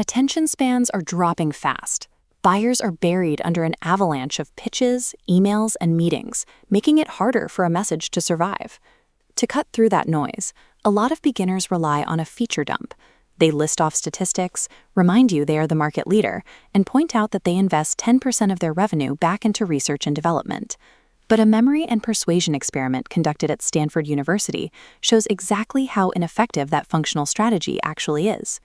Attention spans are dropping fast. Buyers are buried under an avalanche of pitches, emails, and meetings, making it harder for a message to survive. To cut through that noise, a lot of beginners rely on a feature dump. They list off statistics, remind you they are the market leader, and point out that they invest 10% of their revenue back into research and development. But a memory and persuasion experiment conducted at Stanford University shows exactly how ineffective that functional strategy actually is.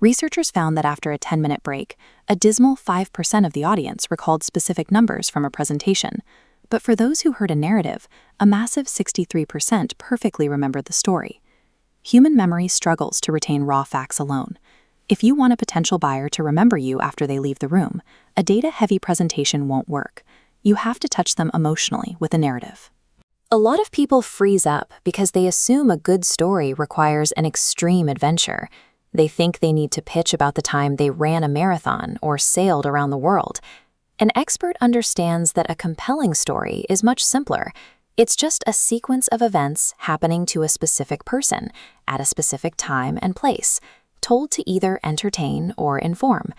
Researchers found that after a 10-minute break, a dismal 5% of the audience recalled specific numbers from a presentation. But for those who heard a narrative, a massive 63% perfectly remembered the story. Human memory struggles to retain raw facts alone. If you want a potential buyer to remember you after they leave the room, a data-heavy presentation won't work. You have to touch them emotionally with a narrative. A lot of people freeze up because they assume a good story requires an extreme adventure. They think they need to pitch about the time they ran a marathon or sailed around the world. An expert understands that a compelling story is much simpler. It's just a sequence of events happening to a specific person at a specific time and place, told to either entertain or inform.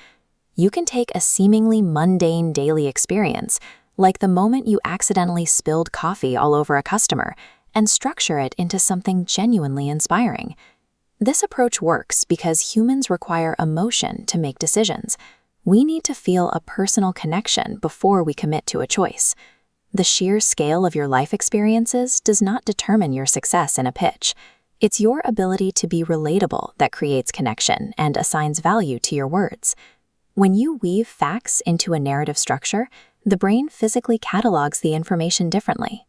You can take a seemingly mundane daily experience, like the moment you accidentally spilled coffee all over a customer, and structure it into something genuinely inspiring. This approach works because humans require emotion to make decisions. We need to feel a personal connection before we commit to a choice. The sheer scale of your life experiences does not determine your success in a pitch. It's your ability to be relatable that creates connection and assigns value to your words. When you weave facts into a narrative structure, the brain physically catalogs the information differently.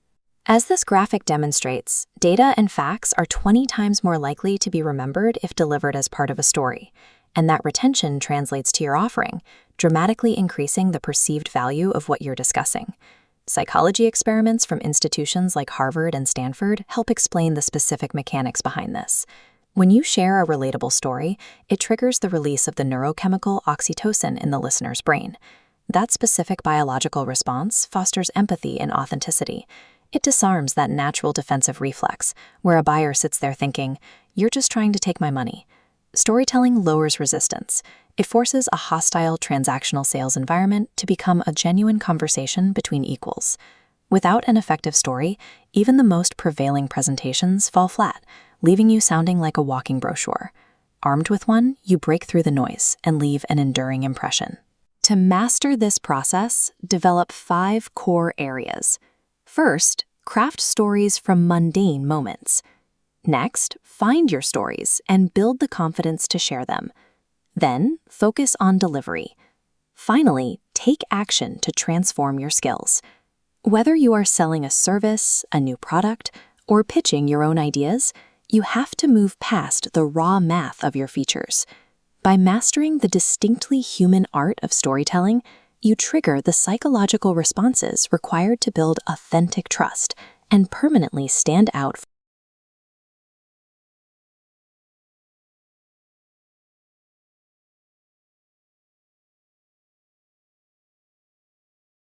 As this graphic demonstrates, data and facts are 20 times more likely to be remembered if delivered as part of a story, and that retention translates to your offering, dramatically increasing the perceived value of what you're discussing. Psychology experiments from institutions like Harvard and Stanford help explain the specific mechanics behind this. When you share a relatable story, it triggers the release of the neurochemical oxytocin in the listener's brain. That specific biological response fosters empathy and authenticity. It disarms that natural defensive reflex, where a buyer sits there thinking, "You're just trying to take my money." Storytelling lowers resistance. It forces a hostile transactional sales environment to become a genuine conversation between equals. Without an effective story, even the most prevailing presentations fall flat, leaving you sounding like a walking brochure. Armed with one, you break through the noise and leave an enduring impression. To master this process, develop 5 core areas. First, craft stories from mundane moments. Next, find your stories and build the confidence to share them. Then, focus on delivery. Finally, take action to transform your skills. Whether you are selling a service, a new product, or pitching your own ideas, you have to move past the raw math of your features. By mastering the distinctly human art of storytelling, you trigger the psychological responses required to build authentic trust and permanently stand out